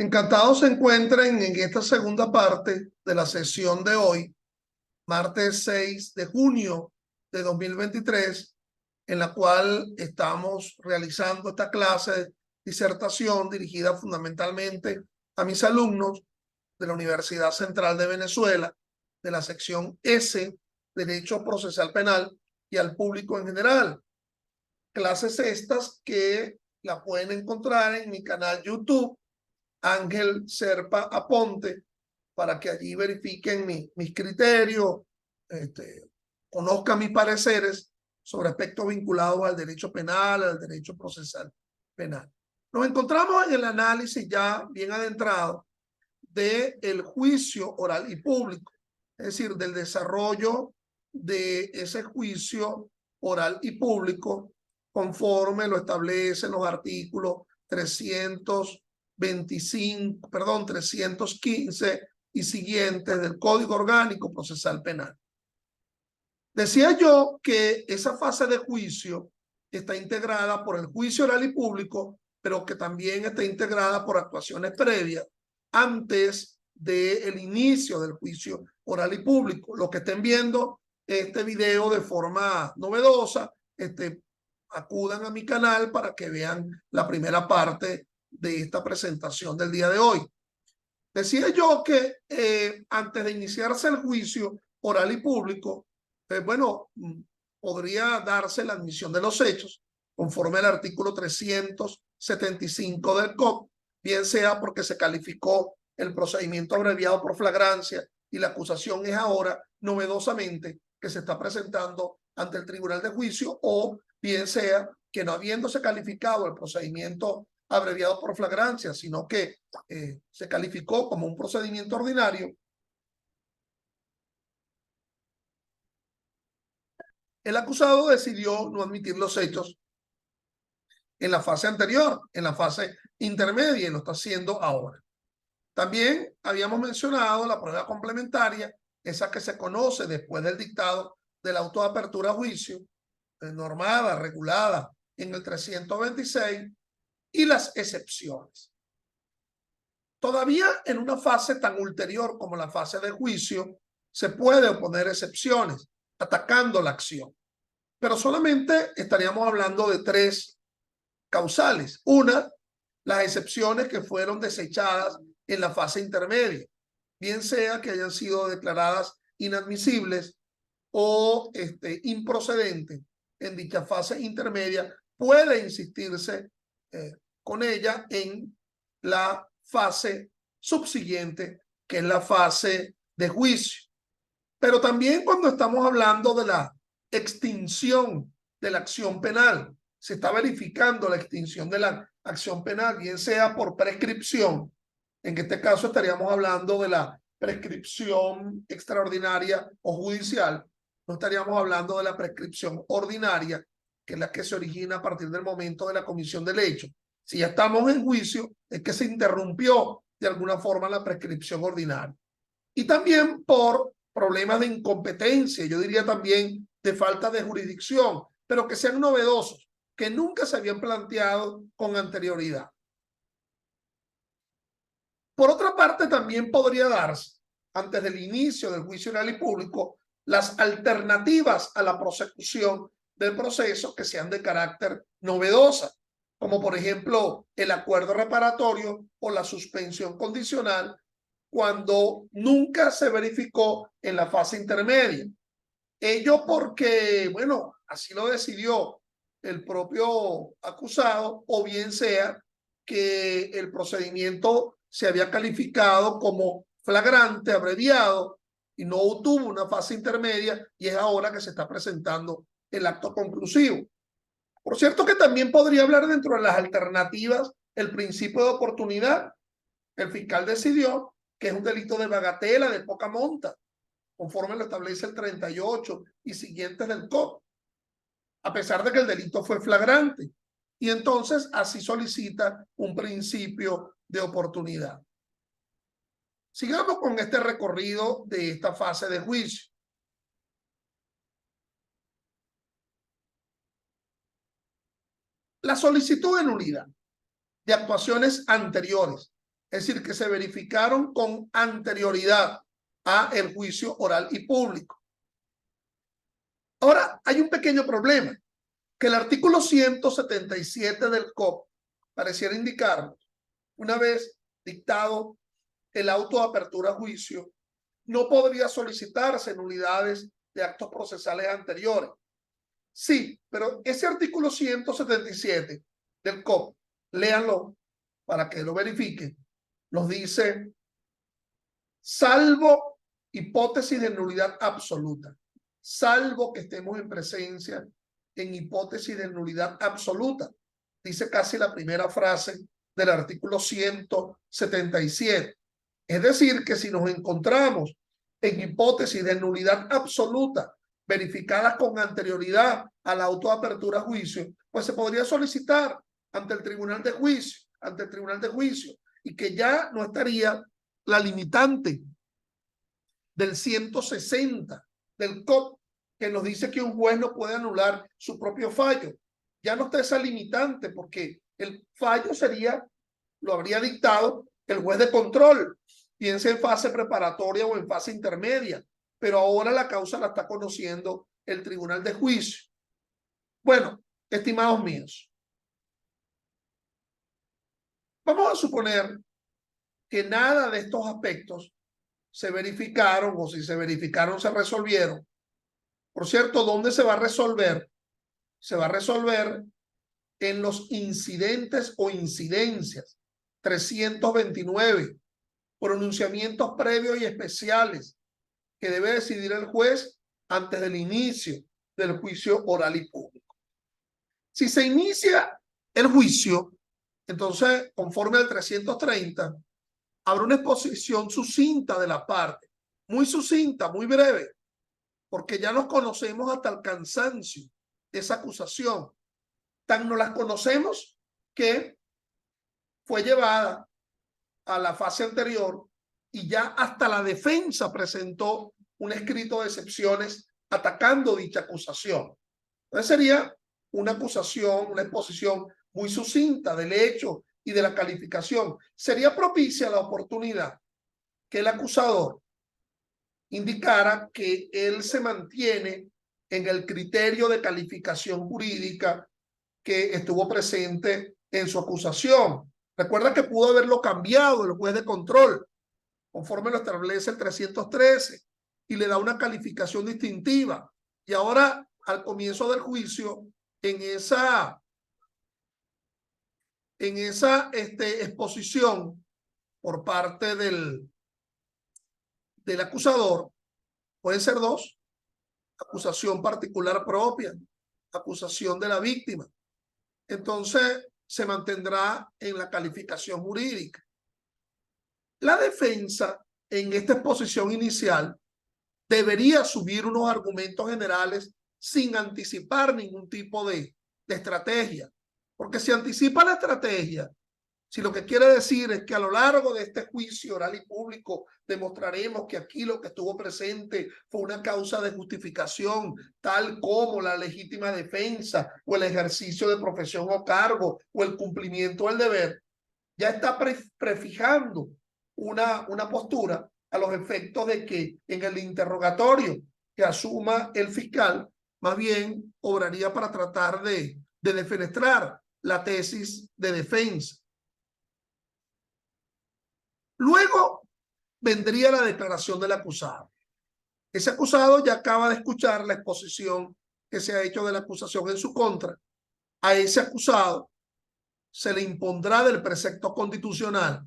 Encantados se encuentren en esta segunda parte de la sesión de hoy, martes 6 de junio de 2023, en la cual estamos realizando esta clase de disertación dirigida fundamentalmente a mis alumnos de la Universidad Central de Venezuela, de la sección S, Derecho Procesal Penal, y al público en general. Clases estas que la pueden encontrar en mi canal YouTube, Ángel Serpa Aponte, para que allí verifiquen mis criterios, conozcan mis pareceres sobre aspectos vinculados al derecho penal, al derecho procesal penal. Nos encontramos en el análisis ya bien adentrado del juicio oral y público, es decir, del desarrollo de ese juicio oral y público conforme lo establecen los artículos 315 y siguientes del Código Orgánico Procesal Penal. Decía yo que esa fase de juicio está integrada por el juicio oral y público, pero que también está integrada por actuaciones previas antes del inicio del juicio oral y público. Los que estén viendo este video de forma novedosa, acudan a mi canal para que vean la primera parte de esta presentación del día de hoy. Decía yo que antes de iniciarse el juicio oral y público, podría darse la admisión de los hechos conforme al artículo 375 del COP, bien sea porque se calificó el procedimiento abreviado por flagrancia y la acusación es ahora novedosamente que se está presentando ante el tribunal de juicio, o bien sea que no habiéndose calificado el procedimiento abreviado por flagrancia, sino que se calificó como un procedimiento ordinario, el acusado decidió no admitir los hechos en la fase anterior, en la fase intermedia, y lo está haciendo ahora. También habíamos mencionado la prueba complementaria, esa que se conoce después del dictado del auto de apertura a juicio, normada, regulada en el 326, y las excepciones. Todavía en una fase tan ulterior como la fase de juicio, se puede oponer excepciones, atacando la acción. Pero solamente estaríamos hablando de tres causales. Una, las excepciones que fueron desechadas en la fase intermedia, bien sea que hayan sido declaradas inadmisibles o improcedentes en dicha fase intermedia, puede insistirse con ella en la fase subsiguiente, que es la fase de juicio. Pero también cuando estamos hablando de la extinción de la acción penal, se está verificando la extinción de la acción penal, bien sea por prescripción. En este caso estaríamos hablando de la prescripción extraordinaria o judicial. No estaríamos hablando de la prescripción ordinaria, que es la que se origina a partir del momento de la comisión del hecho. Si ya estamos en juicio, es que se interrumpió de alguna forma la prescripción ordinaria. Y también por problemas de incompetencia, yo diría también de falta de jurisdicción, pero que sean novedosos, que nunca se habían planteado con anterioridad. Por otra parte, también podría darse, antes del inicio del juicio oral y público, las alternativas a la prosecución del proceso que sean de carácter novedosa, como por ejemplo el acuerdo reparatorio o la suspensión condicional, cuando nunca se verificó en la fase intermedia. Ello porque, bueno, así lo decidió el propio acusado, o bien sea que el procedimiento se había calificado como flagrante, abreviado, y no tuvo una fase intermedia, y es ahora que se está presentando el acto conclusivo. Por cierto que también podría hablar dentro de las alternativas el principio de oportunidad. El fiscal decidió que es un delito de bagatela, de poca monta, conforme lo establece el 38 y siguientes del COP, a pesar de que el delito fue flagrante. Y entonces así solicita un principio de oportunidad. Sigamos con este recorrido de esta fase de juicio. La solicitud de nulidad de actuaciones anteriores Es decir, que se verificaron con anterioridad a el juicio oral y público. Ahora, hay un pequeño problema, que el artículo 177 del COP pareciera indicarnos, una vez dictado el auto de apertura a juicio, no podría solicitarse nulidades de actos procesales anteriores. Sí, pero ese artículo 177 del COP, léanlo para que lo verifiquen, nos dice, salvo hipótesis de nulidad absoluta, salvo que estemos en presencia en hipótesis de nulidad absoluta, dice casi la primera frase del artículo 177. Es decir, que si nos encontramos en hipótesis de nulidad absoluta verificadas con anterioridad a la autoapertura a juicio, pues se podría solicitar ante el tribunal de juicio, y que ya no estaría la limitante del 160 del COP, que nos dice que un juez no puede anular su propio fallo. Ya no está esa limitante, porque el fallo lo habría dictado el juez de control, piense en fase preparatoria o en fase intermedia, pero ahora la causa la está conociendo el tribunal de juicio. Bueno, estimados míos, vamos a suponer que nada de estos aspectos se verificaron, o si se verificaron, se resolvieron. Por cierto, ¿dónde se va a resolver? Se va a resolver en los incidentes o incidencias 329, pronunciamientos previos y especiales que debe decidir el juez antes del inicio del juicio oral y público. Si se inicia el juicio, entonces, conforme al 330, habrá una exposición sucinta de la parte, muy sucinta, muy breve, porque ya nos conocemos hasta el cansancio esa acusación. Tan no las conocemos que fue llevada a la fase anterior y ya hasta la defensa presentó un escrito de excepciones atacando dicha acusación. Entonces sería una acusación, una exposición muy sucinta del hecho y de la calificación. Sería propicia la oportunidad que el acusador indicara que él se mantiene en el criterio de calificación jurídica que estuvo presente en su acusación. Recuerda que pudo haberlo cambiado el juez de control, conforme lo establece el 313, y le da una calificación distintiva. Y ahora, al comienzo del juicio, en esa exposición por parte del acusador, pueden ser dos: acusación particular propia, acusación de la víctima. Entonces, se mantendrá en la calificación jurídica. La defensa, en esta exposición inicial, debería subir unos argumentos generales sin anticipar ningún tipo de estrategia. Porque si anticipa la estrategia, si lo que quiere decir es que a lo largo de este juicio oral y público demostraremos que aquí lo que estuvo presente fue una causa de justificación, tal como la legítima defensa o el ejercicio de profesión o cargo o el cumplimiento del deber, ya está prefijando una postura a los efectos de que en el interrogatorio que asuma el fiscal, más bien obraría para tratar de defenestrar la tesis de defensa. Luego vendría la declaración del acusado. Ese acusado ya acaba de escuchar la exposición que se ha hecho de la acusación en su contra. A ese acusado se le impondrá del precepto constitucional,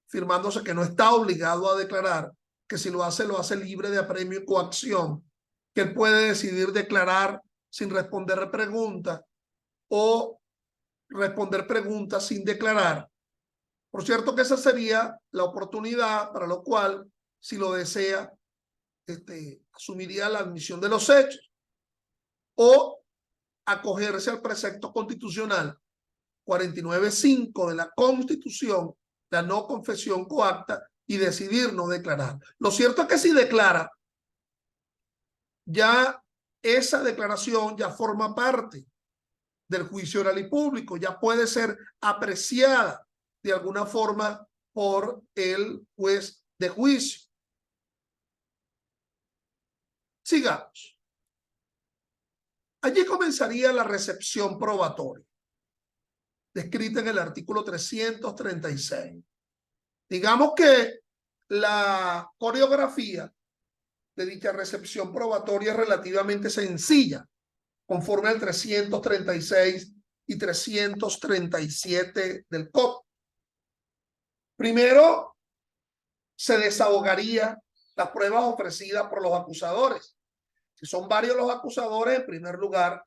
firmándose que no está obligado a declarar, que si lo hace libre de apremio y coacción, que él puede decidir declarar sin responder preguntas o responder preguntas sin declarar. Por cierto que esa sería la oportunidad para lo cual, si lo desea, asumiría la admisión de los hechos o acogerse al precepto constitucional 49.5 de la Constitución, la no confesión coacta, y decidir no declarar. Lo cierto es que si declara, ya esa declaración ya forma parte del juicio oral y público, ya puede ser apreciada de alguna forma por el juez de juicio. Sigamos. Allí comenzaría la recepción probatoria, descrita en el artículo 336. Digamos que la coreografía de dicha recepción probatoria es relativamente sencilla, conforme al 336 y 337 del COP. Primero, se desahogaría las pruebas ofrecidas por los acusadores. Si son varios los acusadores, en primer lugar,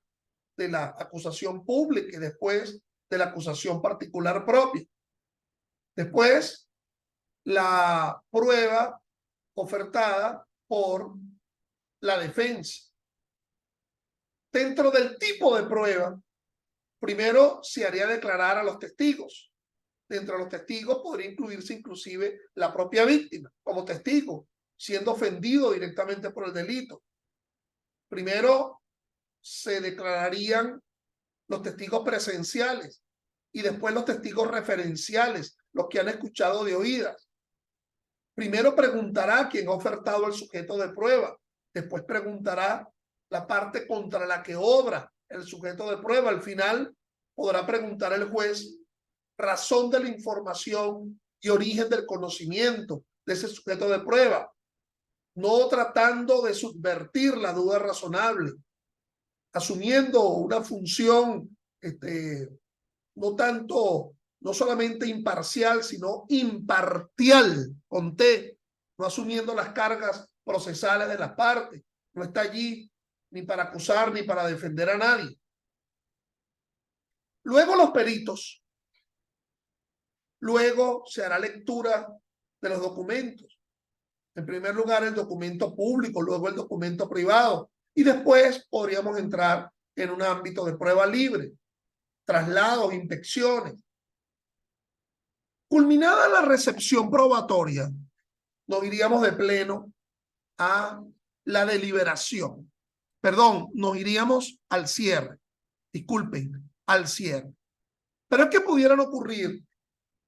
de la acusación pública y después de la acusación particular propia. Después, la prueba ofertada por la defensa. Dentro del tipo de prueba, primero se haría declarar a los testigos. Dentro de los testigos podría incluirse inclusive la propia víctima como testigo, siendo ofendido directamente por el delito. Primero se declararían los testigos presenciales y después los testigos referenciales, los que han escuchado de oídas. Primero preguntará quién ha ofertado el sujeto de prueba, después preguntará la parte contra la que obra el sujeto de prueba. Al final podrá preguntar el juez razón de la información y origen del conocimiento de ese sujeto de prueba, no tratando de subvertir la duda razonable, asumiendo una función no solamente imparcial, sino impartial, con T, no asumiendo las cargas procesales de las partes, no está allí ni para acusar ni para defender a nadie. Luego los peritos, luego se hará lectura de los documentos. En primer lugar el documento público, luego el documento privado y después podríamos entrar en un ámbito de prueba libre, traslados, inspecciones. Culminada la recepción probatoria, nos iríamos de pleno a la deliberación. Perdón, nos iríamos al cierre. Disculpen, al cierre. Pero es que pudieran ocurrir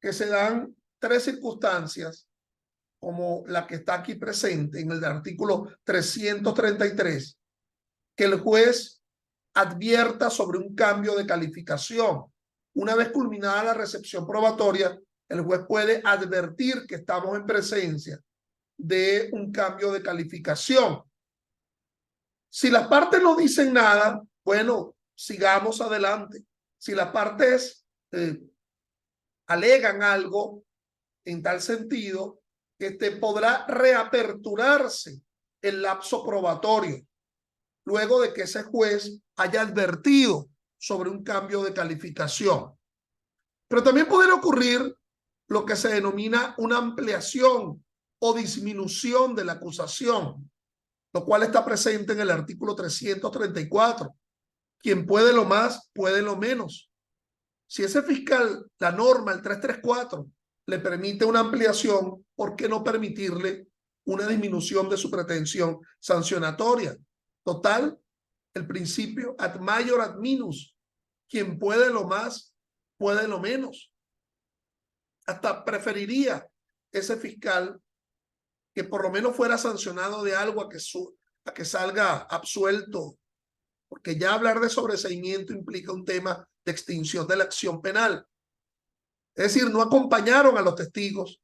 que se dan tres circunstancias como la que está aquí presente en el artículo 333, que el juez advierta sobre un cambio de calificación. Una vez culminada la recepción probatoria, el juez puede advertir que estamos en presencia de un cambio de calificación. Si las partes no dicen nada, bueno, sigamos adelante. Si las partes alegan algo en tal sentido, podrá reaperturarse el lapso probatorio luego de que ese juez haya advertido sobre un cambio de calificación. Pero también puede ocurrir lo que se denomina una ampliación o disminución de la acusación, lo cual está presente en el artículo 334. Quien puede lo más, puede lo menos. Si ese fiscal, la norma, el 334, le permite una ampliación, ¿por qué no permitirle una disminución de su pretensión sancionatoria? Total, el principio ad maior ad minus. Quien puede lo más, puede lo menos. Hasta preferiría ese fiscal que por lo menos fuera sancionado de algo a que salga absuelto, porque ya hablar de sobreseimiento implica un tema de extinción de la acción penal. Es decir, no acompañaron a los testigos,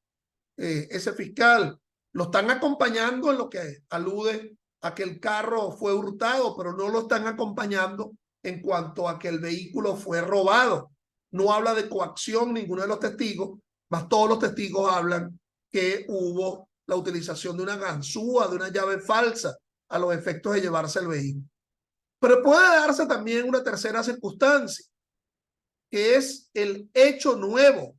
ese fiscal. Lo están acompañando en lo que alude a que el carro fue hurtado, pero no lo están acompañando en cuanto a que el vehículo fue robado. No habla de coacción ninguno de los testigos, mas todos los testigos hablan que hubo la utilización de una ganzúa, de una llave falsa, a los efectos de llevarse el vehículo. Pero puede darse también una tercera circunstancia, que es el hecho nuevo,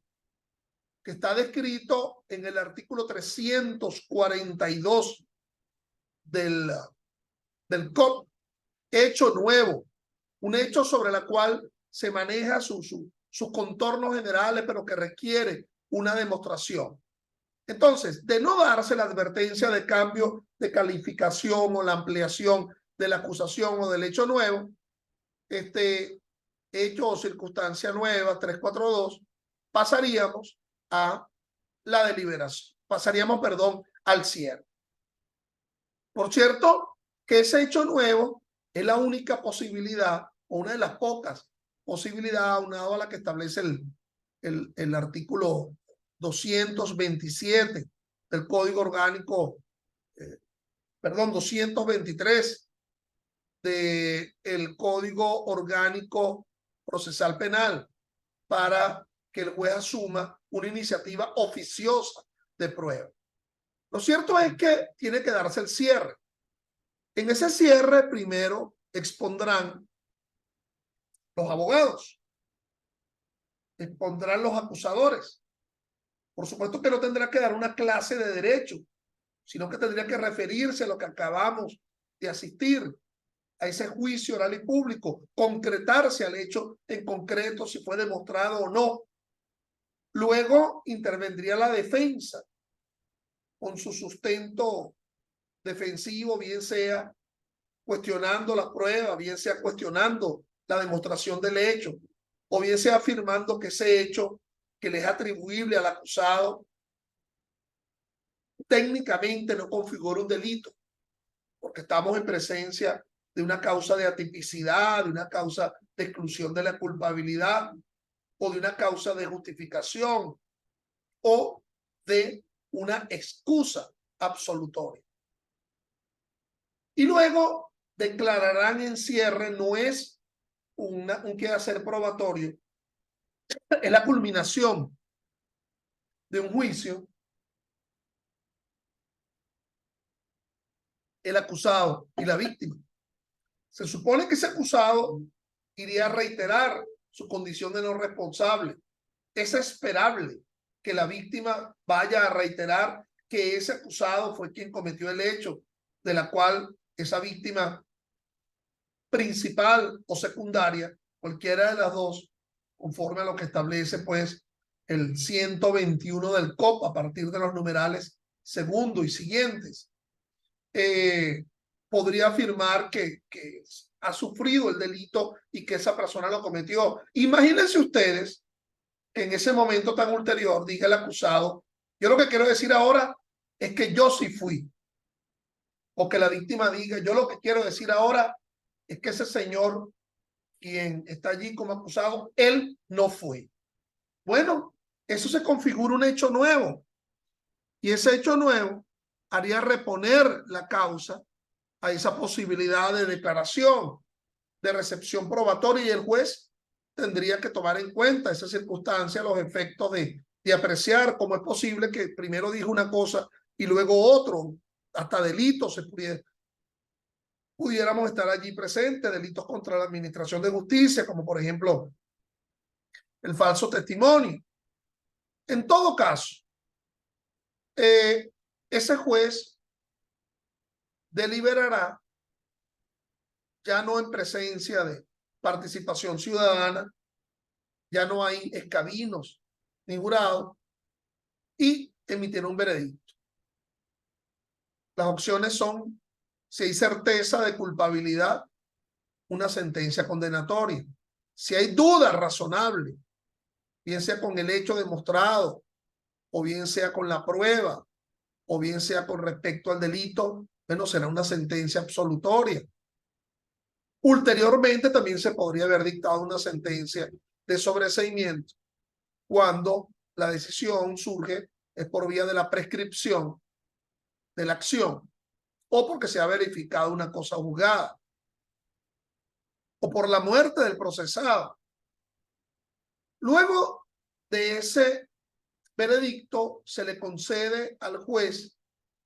que está descrito en el artículo 342 del COP. Hecho nuevo, un hecho sobre el cual se maneja sus contornos generales, pero que requiere una demostración. Entonces, de no darse la advertencia de cambio de calificación o la ampliación de la acusación o del hecho nuevo, hecho o circunstancia nueva, 342, pasaríamos a la deliberación. Pasaríamos, perdón, al cierre. Por cierto, que ese hecho nuevo es la única posibilidad, o una de las pocas posibilidades, aunado a la que establece el artículo 227 del Código Orgánico, perdón, 223 del Código Orgánico Procesal Penal, para que el juez asuma una iniciativa oficiosa de prueba. Lo cierto es que tiene que darse el cierre. En ese cierre primero expondrán los abogados, expondrán los acusadores. Por supuesto que no tendrá que dar una clase de derecho, sino que tendría que referirse a lo que acabamos de asistir, a ese juicio oral y público, concretarse al hecho en concreto si fue demostrado o no. Luego intervendría la defensa con su sustento defensivo, bien sea cuestionando la prueba, bien sea cuestionando la demostración del hecho, o bien sea afirmando que ese hecho que le es atribuible al acusado técnicamente no configura un delito, porque estamos en presencia de una causa de atipicidad, de una causa de exclusión de la culpabilidad, o de una causa de justificación, o de una excusa absolutoria. Y luego declararán en cierre, no es un quehacer probatorio, es la culminación de un juicio. El acusado y la víctima. Se supone que ese acusado iría a reiterar su condición de no responsable. Es esperable que la víctima vaya a reiterar que ese acusado fue quien cometió el hecho, de la cual esa víctima principal o secundaria, cualquiera de las dos, conforme a lo que establece pues el 121 del COP a partir de los numerales segundo y siguientes, podría afirmar que ha sufrido el delito y que esa persona lo cometió. Imagínense ustedes que en ese momento tan ulterior diga el acusado, yo lo que quiero decir ahora es que yo sí fui. O que la víctima diga, yo lo que quiero decir ahora es que ese señor quien está allí como acusado, él no fue. Bueno, eso se configura un hecho nuevo. Y ese hecho nuevo haría reponer la causa a esa posibilidad de declaración, de recepción probatoria, y el juez tendría que tomar en cuenta esa circunstancia, los efectos de apreciar cómo es posible que primero dijo una cosa y luego otro, hasta delitos pudiéramos estar allí presentes, delitos contra la administración de justicia, como por ejemplo el falso testimonio. En todo caso, ese juez deliberará ya no en presencia de participación ciudadana, ya no hay escabinos ni jurados, y emitirá un veredicto. Las opciones son, si hay certeza de culpabilidad, una sentencia condenatoria. Si hay duda razonable, bien sea con el hecho demostrado, o bien sea con la prueba, o bien sea con respecto al delito, bueno, será una sentencia absolutoria. Ulteriormente también se podría haber dictado una sentencia de sobreseimiento cuando la decisión surge es por vía de la prescripción de la acción, o porque se ha verificado una cosa juzgada, o por la muerte del procesado. Luego de ese veredicto se le concede al juez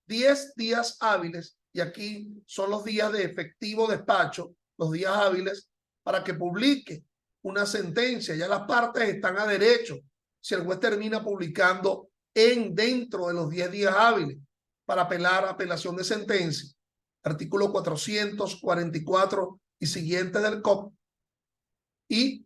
10 días hábiles, y aquí son los días de efectivo despacho, los días hábiles, para que publique una sentencia. Ya las partes están a derecho, si el juez termina publicando dentro de los 10 días hábiles, para apelar a apelación de sentencia, artículo 444 y siguientes del COP. Y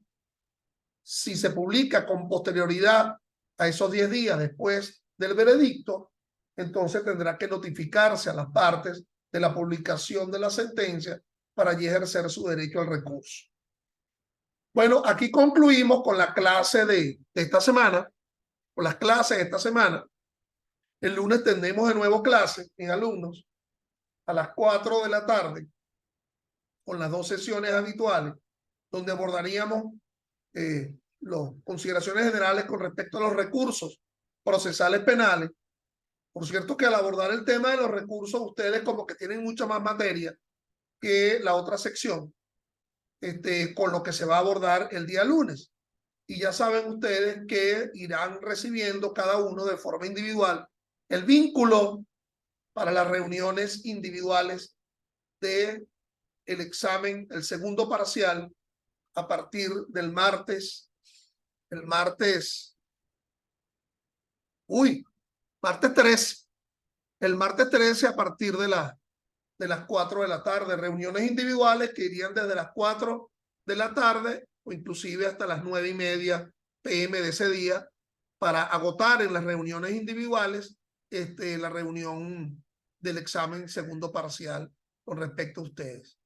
si se publica con posterioridad a esos 10 días después del veredicto, entonces tendrá que notificarse a las partes de la publicación de la sentencia para allí ejercer su derecho al recurso. Bueno, aquí concluimos con la clase de esta semana, con las clases de esta semana. El lunes tendremos de nuevo clase, mis alumnos, a las 4 de la tarde, con las 2 sesiones habituales, donde abordaríamos las consideraciones generales con respecto a los recursos procesales penales. Por cierto que al abordar el tema de los recursos, ustedes como que tienen mucha más materia que la otra sección, con lo que se va a abordar el día lunes. Y ya saben ustedes que irán recibiendo cada uno de forma individual el vínculo para las reuniones individuales de el examen, el segundo parcial, a partir del martes, martes 13, el martes 13 a partir de las 4 de la tarde, reuniones individuales que irían desde las 4 de la tarde o inclusive hasta las 9:30 p.m. de ese día, para agotar en las reuniones individuales la reunión del examen segundo parcial con respecto a ustedes.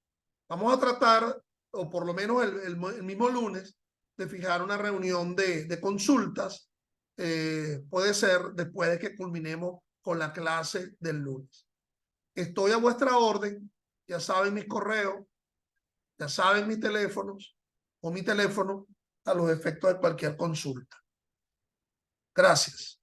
Vamos a tratar, o por lo menos el mismo lunes, de fijar una reunión de consultas. Puede ser después de que culminemos con la clase del lunes. Estoy a vuestra orden. Ya saben mis correos, ya saben mis teléfonos o mi teléfono a los efectos de cualquier consulta. Gracias.